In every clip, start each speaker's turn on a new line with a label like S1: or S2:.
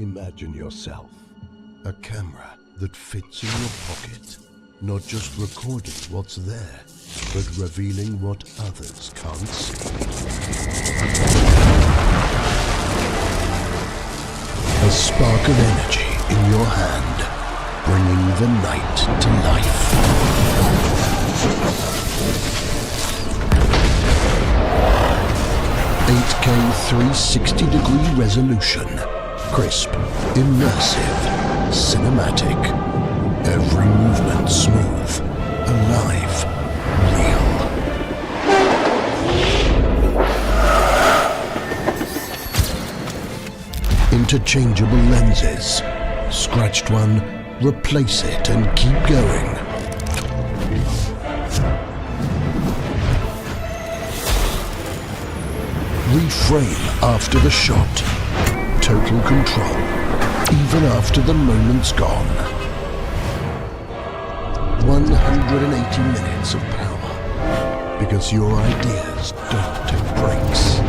S1: Imagine yourself, a camera that fits in your pocket, not just recording what's there, but revealing what others can't see. A spark of energy in your hand, bringing the night to life. 8K 360-degree resolution, crisp, immersive, cinematic. Every movement smooth, alive, real. Interchangeable lenses. Scratched one, replace it and keep going. Reframe after the shot. Total control, even after the moment's gone. 180 minutes of power, because your ideas don't take breaks.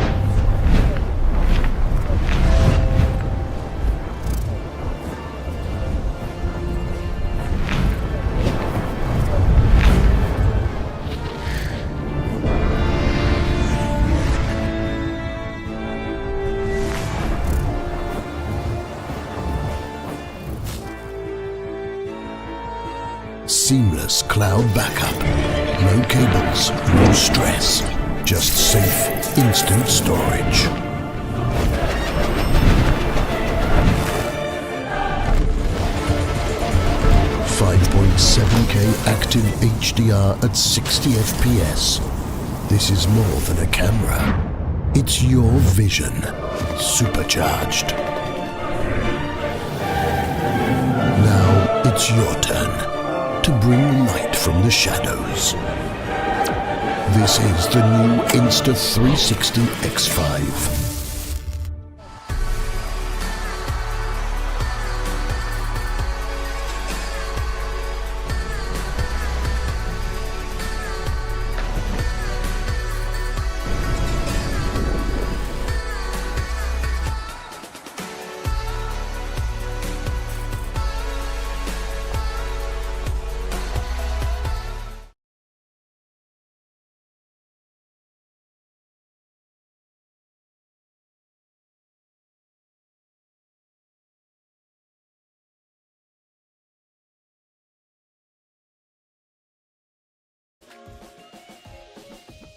S1: Seamless cloud backup. No cables, no stress. Just safe, instant storage. .7K active HDR at 60 FPS. This is more than a camera. It's your vision, supercharged. Now it's your turn to bring light from the shadows. This is the new Insta360 X5.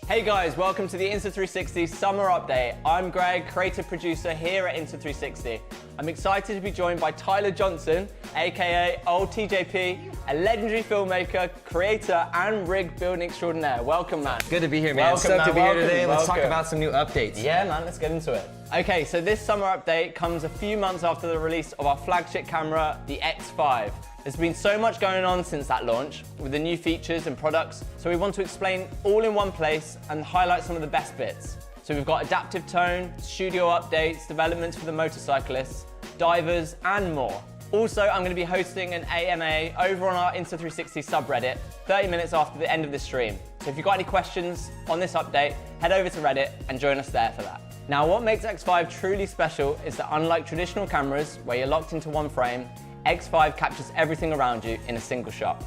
S2: Hey guys, welcome to the Insta360 Summer Update. I'm Greg, creative producer here at Insta360. I'm excited to be joined by Tyler Johnson, aka Old TJP, a legendary filmmaker, creator, and rig building extraordinaire. Welcome, man.
S3: Good to be here, man.
S2: Welcome,
S3: Stoked to be here today.
S2: Welcome.
S3: Let's talk about some new updates.
S2: Yeah, man, let's get into it. Okay, so this summer update comes a few months after the release of our flagship camera, the X5. There's been so much going on since that launch with the new features and products, so we want to explain all in one place and highlight some of the best bits. So we've got adaptive tone, studio updates, developments for the motorcyclists, divers, and more. Also, I'm going to be hosting an AMA over on our Insta360 subreddit 30 minutes after the end of this stream. So if you've got any questions on this update, head over to Reddit and join us there for that. Now, what makes X5 truly special is that unlike traditional cameras where you're locked into one frame, X5 captures everything around you in a single shot,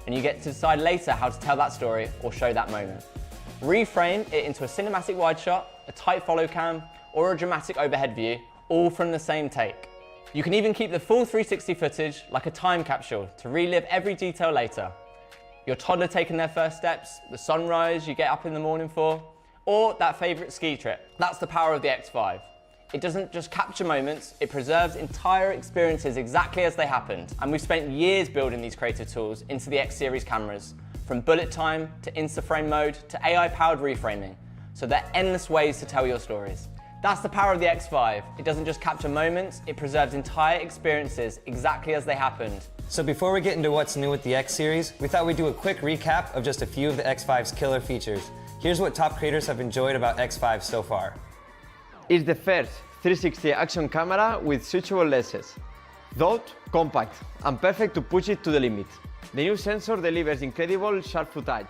S2: and you get to decide later how to tell that story or show that moment. Reframe it into a cinematic wide shot, a tight follow cam, or a dramatic overhead view, all from the same take. You can even keep the full 360 footage like a time capsule to relive every detail later. Your toddler taking their first steps, the sunrise you get up in the morning for, or that favorite ski trip. That's the power of the X5. It doesn't just capture moments, it preserves entire experiences exactly as they happened. And we've spent years building these creative tools into the X series cameras, from bullet time to Insta-frame mode to AI-powered reframing. So there are endless ways to tell your stories. That's the power of the X5. It doesn't just capture moments, it preserves entire experiences exactly as they happened.
S3: So before we get into what's new with the X series, we thought we'd do a quick recap of just a few of the X5's killer features. Here's what top creators have enjoyed about X5 so far.
S4: It's the first 360 action camera with switchable lenses. Though compact and perfect to push it to the limit. The new sensor delivers incredible sharp footage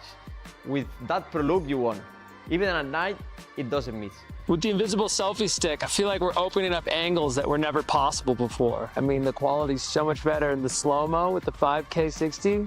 S4: with that pro look you want. Even at night, it doesn't miss.
S5: With the invisible selfie stick, I feel like we're opening up angles that were never possible before. I mean, the quality's so much better in the slow-mo with the 5K 60.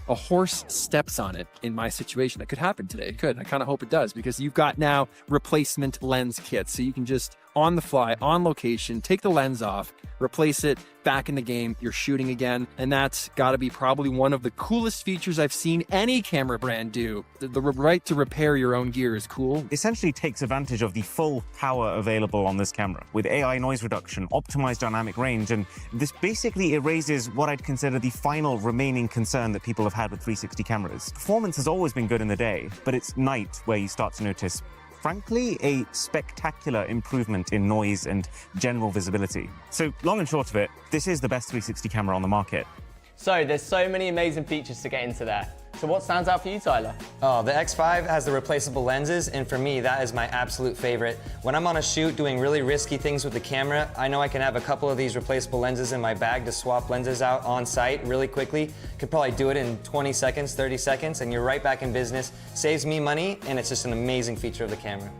S6: A horse steps on it in my situation. That could happen today. It could. I kind of hope it does, because you've got now replacement lens kits. So you can just, on the fly, on location, take the lens off, replace it, back in the game, you're shooting again. And that's got to be probably one of the coolest features I've seen any camera brand do. The right to repair your own gear is cool.
S7: Essentially takes advantage of the full power available on this camera with AI noise reduction, optimized dynamic range, and this basically erases what I'd consider the final remaining concern that people have had with 360 cameras. Performance has always been good in the day, but it's night where you start to notice, frankly, a spectacular improvement in noise and general visibility. So long and short of it, this is the best 360 camera on the market.
S2: So there's so many amazing features to get into there. So what stands out for you, Tyler?
S3: Oh, the X5 has the replaceable lenses, and for me, that is my absolute favorite. When I'm on a shoot doing really risky things with the camera, I know I can have a couple of these replaceable lenses in my bag to swap lenses out on site really quickly. Could probably do it in 20 seconds, 30 seconds, and you're right back in business. Saves me money, and it's just an amazing feature of the camera.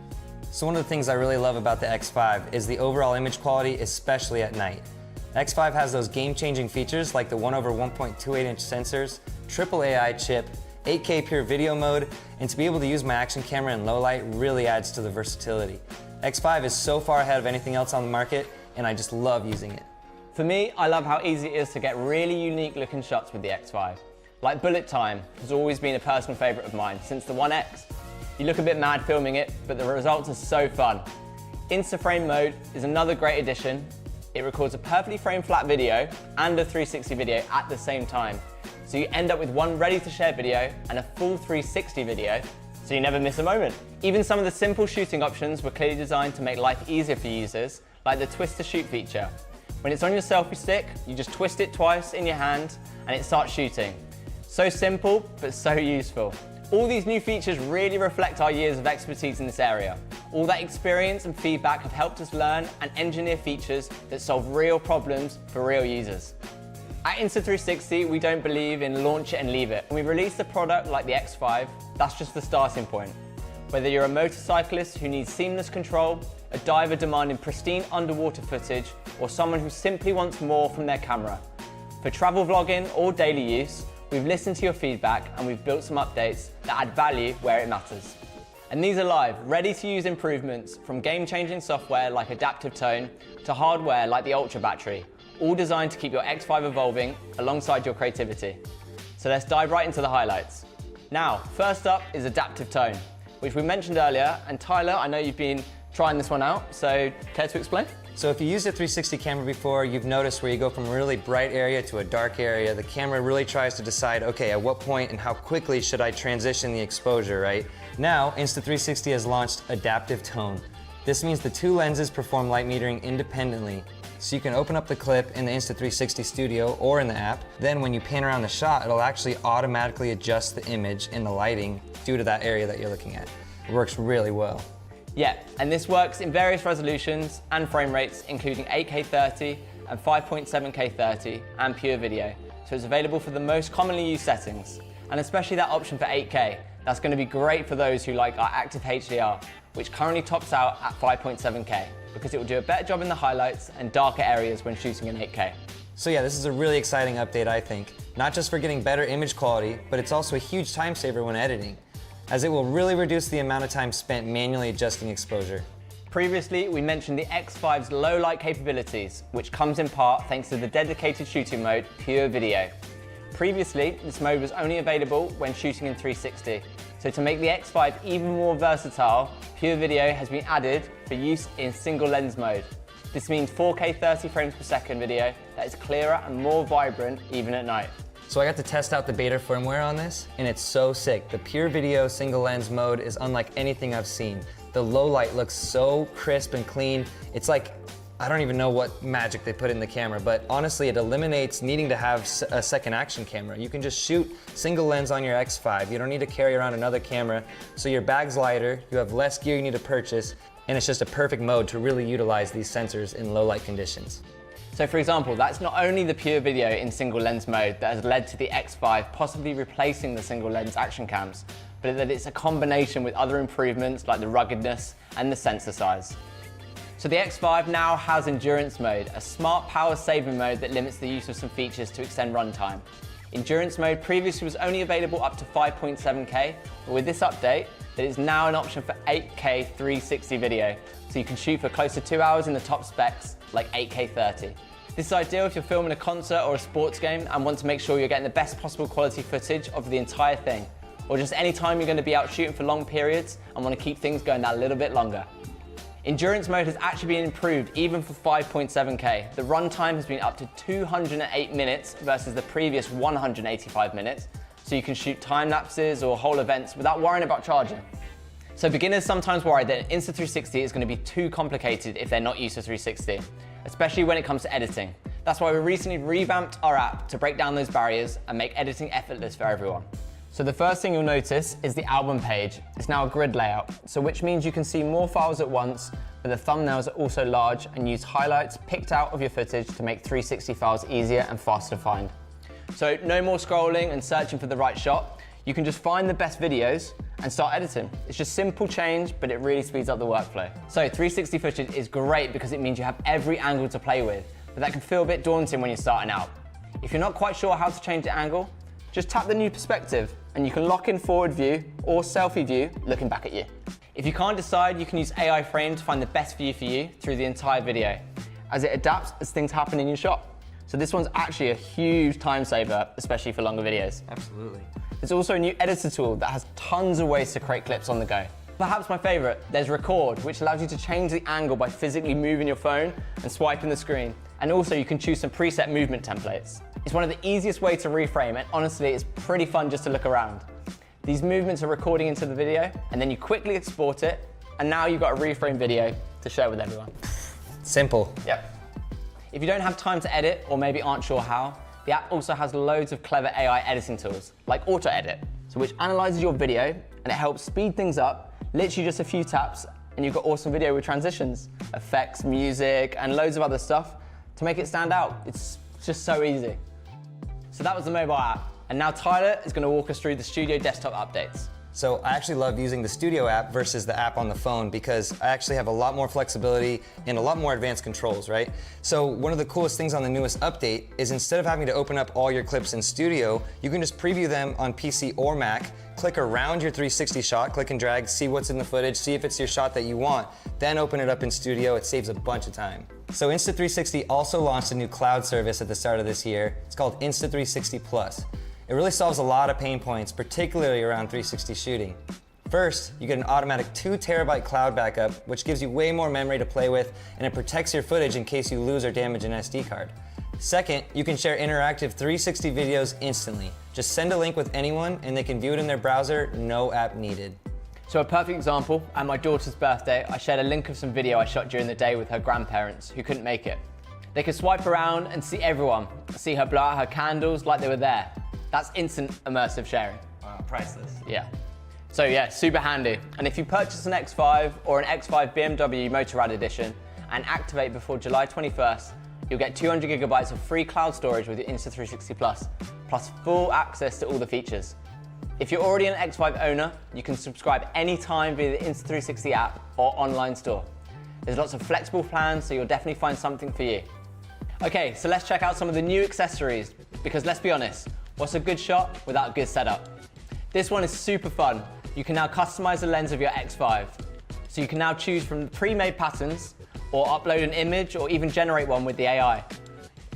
S3: So one of the things I really love about the X5 is the overall image quality, especially at night. X5 has those game-changing features like the 1/1.28-inch sensors, triple AI chip, 8K PureVideo mode, and to be able to use my action camera in low light really adds to the versatility. X5 is so far ahead of anything else on the market, and I just love using it.
S2: For me, I love how easy it is to get really unique looking shots with the X5. Like bullet time has always been a personal favorite of mine since the 1X. You look a bit mad filming it, but the results are so fun. Insta-frame mode is another great addition. It records a perfectly framed flat video and a 360 video at the same time. So you end up with one ready to share video and a full 360 video, so you never miss a moment. Even some of the simple shooting options were clearly designed to make life easier for users, like the twist to shoot feature. When it's on your selfie stick, you just twist it twice in your hand and it starts shooting. So simple, but so useful. All these new features really reflect our years of expertise in this area. All that experience and feedback have helped us learn and engineer features that solve real problems for real users. At Insta360, we don't believe in launch it and leave it. When we release a product like the X5, that's just the starting point. Whether you're a motorcyclist who needs seamless control, a diver demanding pristine underwater footage, or someone who simply wants more from their camera. For travel vlogging or daily use, we've listened to your feedback and we've built some updates that add value where it matters. And these are live, ready to use improvements from game-changing software like Adaptive Tone to hardware like the Ultra Battery, all designed to keep your X5 evolving alongside your creativity. So let's dive right into the highlights. Now, first up is Adaptive Tone, which we mentioned earlier, and Tyler, I know you've been trying this one out, so care to explain?
S3: So if you used a 360 camera before, you've noticed where you go from a really bright area to a dark area, the camera really tries to decide, okay, at what point and how quickly should I transition the exposure, right? Now, Insta360 has launched Adaptive Tone. This means the two lenses perform light metering independently. So you can open up the clip in the Insta360 Studio or in the app. Then when you pan around the shot, it'll actually automatically adjust the image and the lighting due to that area that you're looking at. It works really well.
S2: Yeah, and this works in various resolutions and frame rates, including 8K 30 and 5.7K 30 and PureVideo. So it's available for the most commonly used settings, and especially that option for 8K. That's going to be great for those who like our active HDR, which currently tops out at 5.7K, because it will do a better job in the highlights and darker areas when shooting in 8K.
S3: So yeah, this is a really exciting update, I think. Not just for getting better image quality, but it's also a huge time saver when editing, as it will really reduce the amount of time spent manually adjusting exposure.
S2: Previously, we mentioned the X5's low light capabilities, which comes in part thanks to the dedicated shooting mode, PureVideo. Previously, this mode was only available when shooting in 360. So to make the X5 even more versatile, PureVideo has been added for use in single lens mode. This means 4K 30 frames per second video that is clearer and more vibrant even at night.
S3: So I got to test out the beta firmware on this, and it's so sick. The PureVideo single lens mode is unlike anything I've seen. The low light looks so crisp and clean. It's like, I don't even know what magic they put in the camera, but honestly, it eliminates needing to have a second action camera. You can just shoot single lens on your X5. You don't need to carry around another camera, so your bag's lighter, you have less gear you need to purchase, and it's just a perfect mode to really utilize these sensors in low light conditions.
S2: So for example, that's not only the PureVideo in single lens mode that has led to the X5 possibly replacing the single lens action cams, but that it's a combination with other improvements like the ruggedness and the sensor size. So the X5 now has endurance mode, a smart power saving mode that limits the use of some features to extend runtime. Endurance mode previously was only available up to 5.7K, but with this update, that is now an option for 8K 360 video, so you can shoot for close to 2 hours in the top specs, like 8K 30. This is ideal if you're filming a concert or a sports game and want to make sure you're getting the best possible quality footage of the entire thing, or just any time you're going to be out shooting for long periods and want to keep things going that little bit longer. Endurance mode has actually been improved even for 5.7K. The runtime has been up to 208 minutes versus the previous 185 minutes, so you can shoot time lapses or whole events without worrying about charging. So beginners sometimes worry that Insta360 is going to be too complicated if they're not used to 360, especially when it comes to editing. That's why we recently revamped our app to break down those barriers and make editing effortless for everyone. So the first thing you'll notice is the album page. It's now a grid layout, so which means you can see more files at once, but the thumbnails are also large and use highlights picked out of your footage to make 360 files easier and faster to find. So no more scrolling and searching for the right shot. You can just find the best videos and start editing. It's just simple change, but it really speeds up the workflow. So 360 footage is great because it means you have every angle to play with, but that can feel a bit daunting when you're starting out. If you're not quite sure how to change the angle, just tap the new perspective and you can lock in forward view or selfie view looking back at you. If you can't decide, you can use AI frame to find the best view for you through the entire video, as it adapts as things happen in your shot. So this one's actually a huge time saver, especially for longer videos.
S3: Absolutely.
S2: There's also a new editor tool that has tons of ways to create clips on the go. Perhaps my favorite, there's Record, which allows you to change the angle by physically moving your phone and swiping the screen. And also you can choose some preset movement templates. It's one of the easiest ways to reframe, and honestly, it's pretty fun just to look around. These movements are recording into the video, and then you quickly export it, and now you've got a reframe video to share with everyone.
S3: Simple.
S2: Yep. If you don't have time to edit, or maybe aren't sure how, the app also has loads of clever AI editing tools, like Auto Edit, so which analyzes your video, and it helps speed things up, literally just a few taps, and you've got awesome video with transitions, effects, music, and loads of other stuff to make it stand out. It's just so easy. So that was the mobile app, and now Tyler is going to walk us through the Studio desktop updates.
S3: So I actually love using the Studio app versus the app on the phone because I actually have a lot more flexibility and a lot more advanced controls, right? So one of the coolest things on the newest update is instead of having to open up all your clips in Studio, you can just preview them on PC or Mac, click around your 360 shot, click and drag, see what's in the footage, see if it's your shot that you want, then open it up in Studio. It saves a bunch of time. So Insta360 also launched a new cloud service at the start of this year. It's called Insta360 Plus. It really solves a lot of pain points, particularly around 360 shooting. First, you get an automatic 2 terabyte cloud backup, which gives you way more memory to play with, and it protects your footage in case you lose or damage an SD card. Second, you can share interactive 360 videos instantly. Just send a link with anyone and they can view it in their browser, no app needed.
S2: So a perfect example, at my daughter's birthday, I shared a link of some video I shot during the day with her grandparents who couldn't make it. They could swipe around and see everyone, see her blow out her candles like they were there. That's instant immersive sharing.
S3: Wow, priceless.
S2: Yeah. So yeah, super handy. And if you purchase an X5 or an X5 BMW Motorrad Edition and activate before July 21st, you'll get 200 gigabytes of free cloud storage with your Insta360 Plus, plus full access to all the features. If you're already an X5 owner, you can subscribe anytime via the Insta360 app or online store. There's lots of flexible plans, so you'll definitely find something for you. Okay, so let's check out some of the new accessories, because let's be honest, what's a good shot without a good setup? This one is super fun. You can now customize the lens of your X5. So you can now choose from the pre-made patterns or upload an image or even generate one with the AI.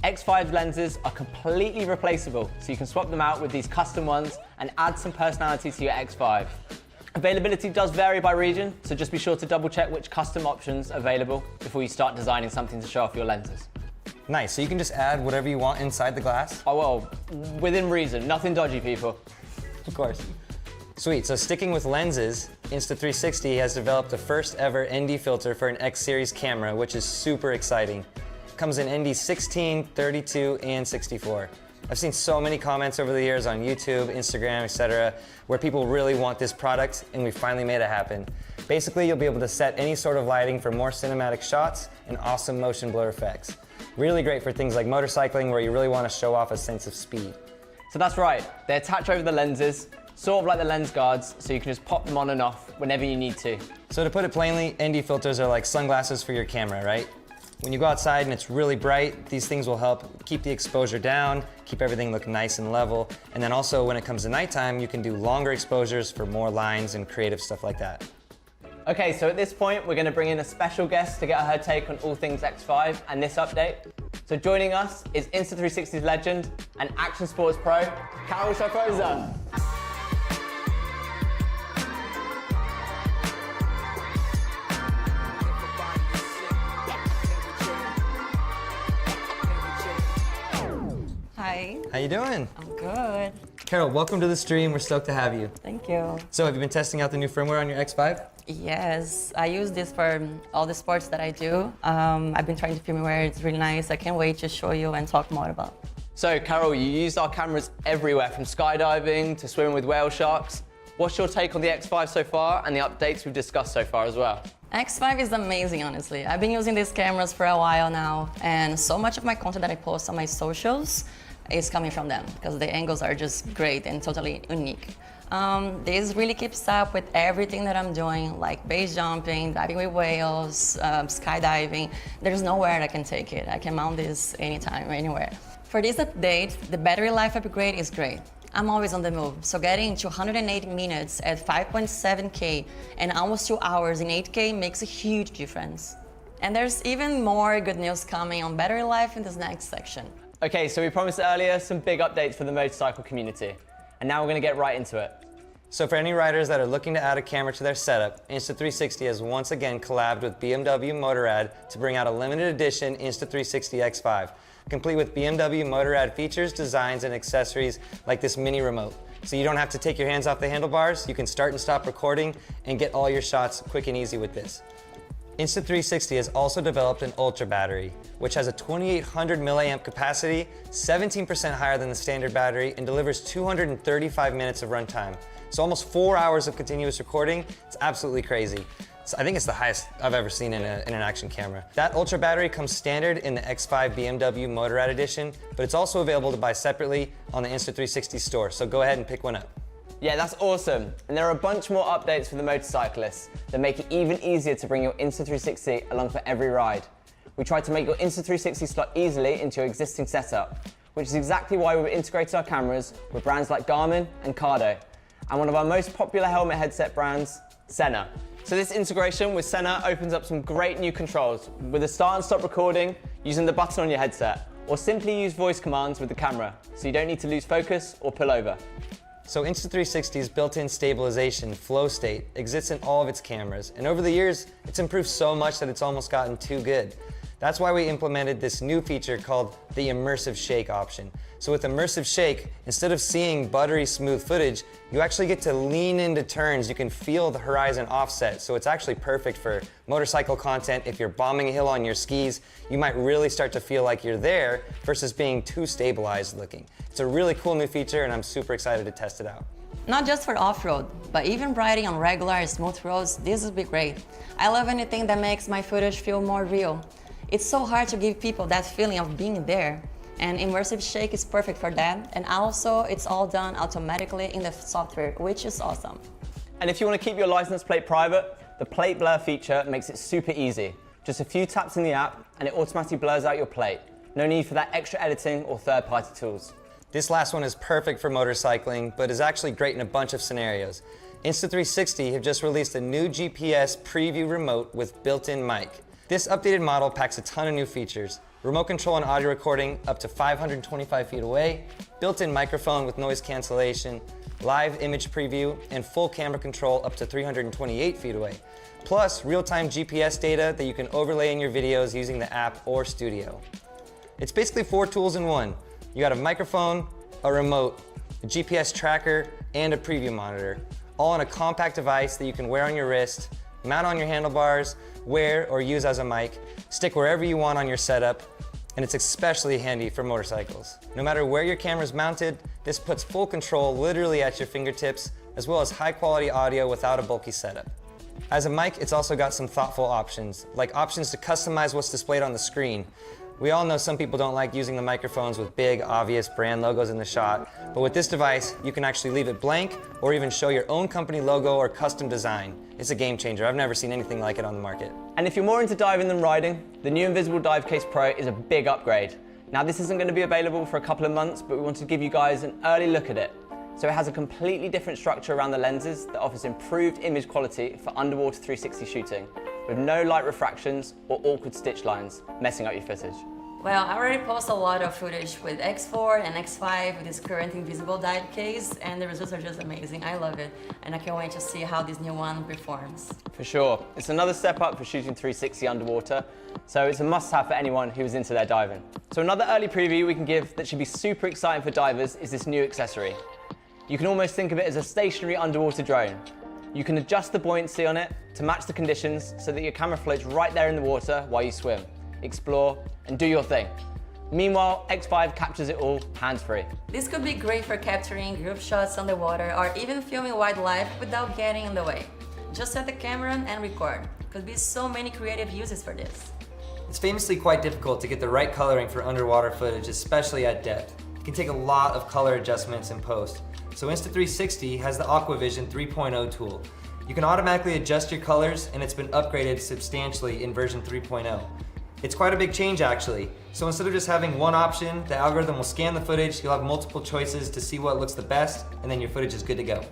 S2: X5 lenses are completely replaceable, so you can swap them out with these custom ones and add some personality to your X5. Availability does vary by region, so just be sure to double check which custom options are available before you start designing something to show off your lenses.
S3: Nice, so you can just add whatever you want inside the glass?
S2: Oh well, within reason, nothing dodgy, people.
S3: Of course. Sweet, so sticking with lenses, Insta360 has developed the first ever ND filter for an X series camera, which is super exciting. It comes in ND 16, 32, and 64. I've seen so many comments over the years on YouTube, Instagram, etc., where people really want this product, and we finally made it happen. Basically, you'll be able to set any sort of lighting for more cinematic shots and awesome motion blur effects. Really great for things like motorcycling, where you really want to show off a sense of speed.
S2: So that's right, they attach over the lenses, sort of like the lens guards, so you can just pop them on and off whenever you need to.
S3: So to put it plainly, ND filters are like sunglasses for your camera, right? When you go outside and it's really bright, these things will help keep the exposure down, keep everything look nice and level. And then also when it comes to nighttime, you can do longer exposures for more lines and creative stuff like that.
S2: Okay, so at this point, we're gonna bring in a special guest to get her take on all things X5 and this update. So joining us is Insta360's legend and action sports pro, Carol Schaffrosa.
S8: Hi.
S3: How you doing?
S8: I'm good.
S3: Carol, welcome to the stream. We're stoked to have you.
S8: Thank you.
S3: So have you been testing out the new firmware on your X5?
S8: Yes, I use this for all the sports that I do. I've been trying the firmware. It's really nice. I can't wait to show you and talk more about it.
S2: So Carol, you used our cameras everywhere, from skydiving to swimming with whale sharks. What's your take on the X5 so far and the updates we've discussed so far as well?
S8: X5 is amazing, honestly. I've been using these cameras for a while now, and so much of my content that I post on my socials is coming from them because the angles are just great and totally unique. This really keeps up with everything that I'm doing, like base jumping, diving with whales, skydiving. There's nowhere I can take it. I can mount this anytime, anywhere. For this update, the battery life upgrade is great. I'm always on the move, so getting to 108 minutes at 5.7K and almost 2 hours in 8K makes a huge difference. And there's even more good news coming on battery life in this next section.
S2: Okay, so we promised earlier some big updates for the motorcycle community, and now we're gonna get right into it.
S3: So for any riders that are looking to add a camera to their setup, Insta360 has once again collabed with BMW Motorrad to bring out a limited edition Insta360 X5, complete with BMW Motorrad features, designs, and accessories like this mini remote. So you don't have to take your hands off the handlebars, you can start and stop recording and get all your shots quick and easy with this. Insta360 has also developed an Ultra battery, which has a 2800 milliamp capacity, 17% higher than the standard battery, and delivers 235 minutes of runtime. So almost 4 hours of continuous recording. It's absolutely crazy. I think it's the highest I've ever seen in an action camera. That Ultra battery comes standard in the X5 BMW Motorrad Edition, but it's also available to buy separately on the Insta360 store, so go ahead and pick one up.
S2: Yeah, that's awesome. And there are a bunch more updates for the motorcyclists that make it even easier to bring your Insta360 along for every ride. We tried to make your Insta360 slot easily into your existing setup, which is exactly why we've integrated our cameras with brands like Garmin and Cardo, and one of our most popular helmet headset brands, Sena. So this integration with Sena opens up some great new controls with a start and stop recording using the button on your headset, or simply use voice commands with the camera, so you don't need to lose focus or pull over.
S3: So Insta360's built-in stabilization, flow state, exists in all of its cameras, and over the years, it's improved so much that it's almost gotten too good. That's why we implemented this new feature called the Immersive Shake option. So with Immersive Shake, instead of seeing buttery smooth footage, you actually get to lean into turns. You can feel the horizon offset, so it's actually perfect for motorcycle content. If you're bombing a hill on your skis, you might really start to feel like you're there versus being too stabilized looking. It's a really cool new feature, and I'm super excited to test it out.
S8: Not just for off-road, but even riding on regular smooth roads, this would be great. I love anything that makes my footage feel more real. It's so hard to give people that feeling of being there, and Immersive Shake is perfect for that, and also it's all done automatically in the software, which is awesome.
S2: And if you want to keep your license plate private, the plate blur feature makes it super easy. Just a few taps in the app and it automatically blurs out your plate. No need for that extra editing or third-party tools.
S3: This last one is perfect for motorcycling, but is actually great in a bunch of scenarios. Insta360 have just released a new GPS preview remote with built-in mic. This updated model packs a ton of new features. Remote control and audio recording up to 525 feet away, built-in microphone with noise cancellation, live image preview, and full camera control up to 328 feet away. Plus, real-time GPS data that you can overlay in your videos using the app or studio. It's basically 4 tools in one. You got a microphone, a remote, a GPS tracker, and a preview monitor, all on a compact device that you can wear on your wrist, mount on your handlebars, wear or use as a mic, stick wherever you want on your setup, and it's especially handy for motorcycles. No matter where your camera's mounted, this puts full control literally at your fingertips, as well as high quality audio without a bulky setup. As a mic, it's also got some thoughtful options, like options to customize what's displayed on the screen. We all know some people don't like using the microphones with big, obvious brand logos in the shot, but with this device, you can actually leave it blank or even show your own company logo or custom design. It's a game changer. I've never seen anything like it on the market.
S2: And if you're more into diving than riding, the new Invisible Dive Case Pro is a big upgrade. Now this isn't going to be available for a couple of months, but we want to give you guys an early look at it. So it has a completely different structure around the lenses that offers improved image quality for underwater 360 shooting, with no light refractions or awkward stitch lines messing up your footage.
S8: Well, I already post a lot of footage with X4 and X5 with this current Invisible Dive Case, and the results are just amazing. I love it, and I can't wait to see how this new one performs.
S2: For sure. It's another step up for shooting 360 underwater, so it's a must-have for anyone who is into their diving. So another early preview we can give that should be super exciting for divers is this new accessory. You can almost think of it as a stationary underwater drone. You can adjust the buoyancy on it to match the conditions so that your camera floats right there in the water while you swim, explore, and do your thing. Meanwhile, X5 captures it all hands-free.
S8: This could be great for capturing group shots underwater or even filming wildlife without getting in the way. Just set the camera and record. Could be so many creative uses for this.
S3: It's famously quite difficult to get the right coloring for underwater footage, especially at depth. It can take a lot of color adjustments in post. So Insta360 has the Aquavision 3.0 tool. You can automatically adjust your colors, and it's been upgraded substantially in version 3.0. It's quite a big change actually. So instead of just having one option, the algorithm will scan the footage, you'll have multiple choices to see what looks the best, and then your footage is good to go.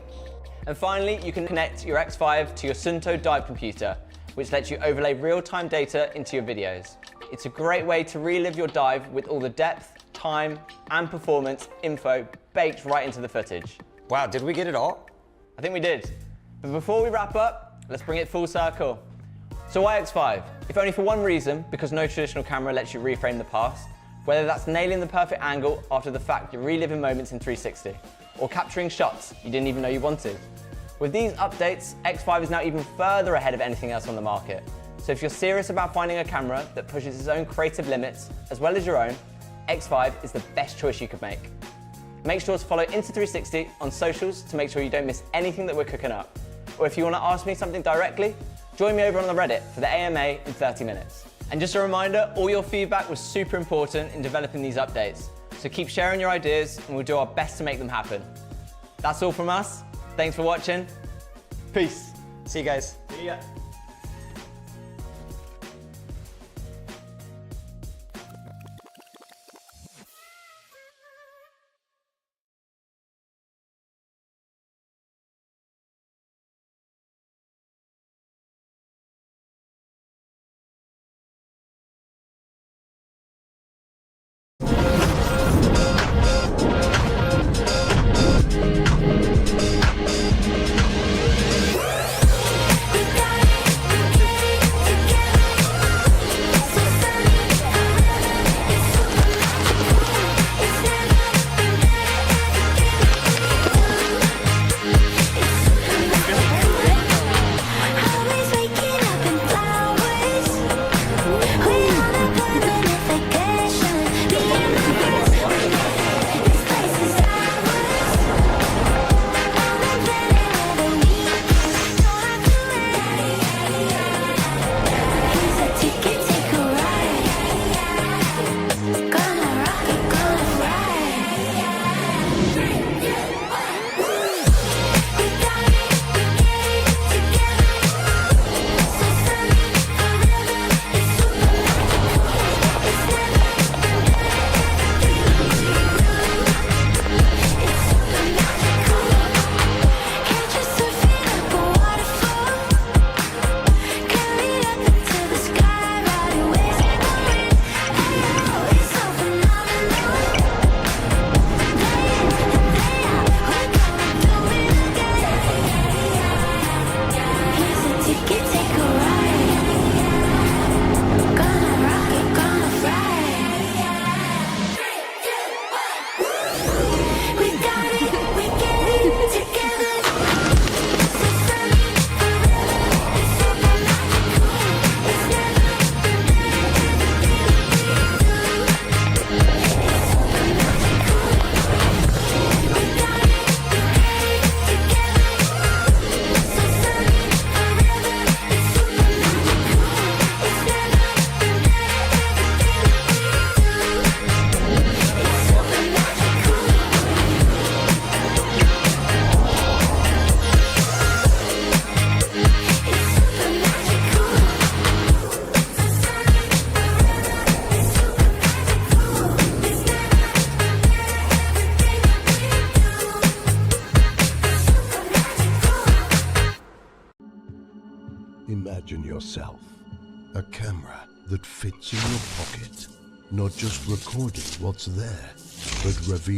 S2: And finally, you can connect your X5 to your Sunto dive computer, which lets you overlay real-time data into your videos. It's a great way to relive your dive with all the depth, time, and performance info baked right into the footage.
S3: Wow, did we get it all?
S2: I think we did. But before we wrap up, let's bring it full circle. So why X5? If only for one reason, because no traditional camera lets you reframe the past, whether that's nailing the perfect angle after the fact you're reliving moments in 360, or capturing shots you didn't even know you wanted. With these updates, X5 is now even further ahead of anything else on the market. So if you're serious about finding a camera that pushes its own creative limits, as well as your own, X5 is the best choice you could make. Make sure to follow Insta360 on socials to make sure you don't miss anything that we're cooking up. Or if you want to ask me something directly, join me over on the Reddit for the AMA in 30 minutes. And just a reminder, all your feedback was super important in developing these updates. So keep sharing your ideas and we'll do our best to make them happen. That's all from us. Thanks for watching. Peace.
S3: See you guys.
S2: See ya.
S9: We got it.
S1: Imagine yourself, a camera that fits in your pocket, not just recording what's there, but revealing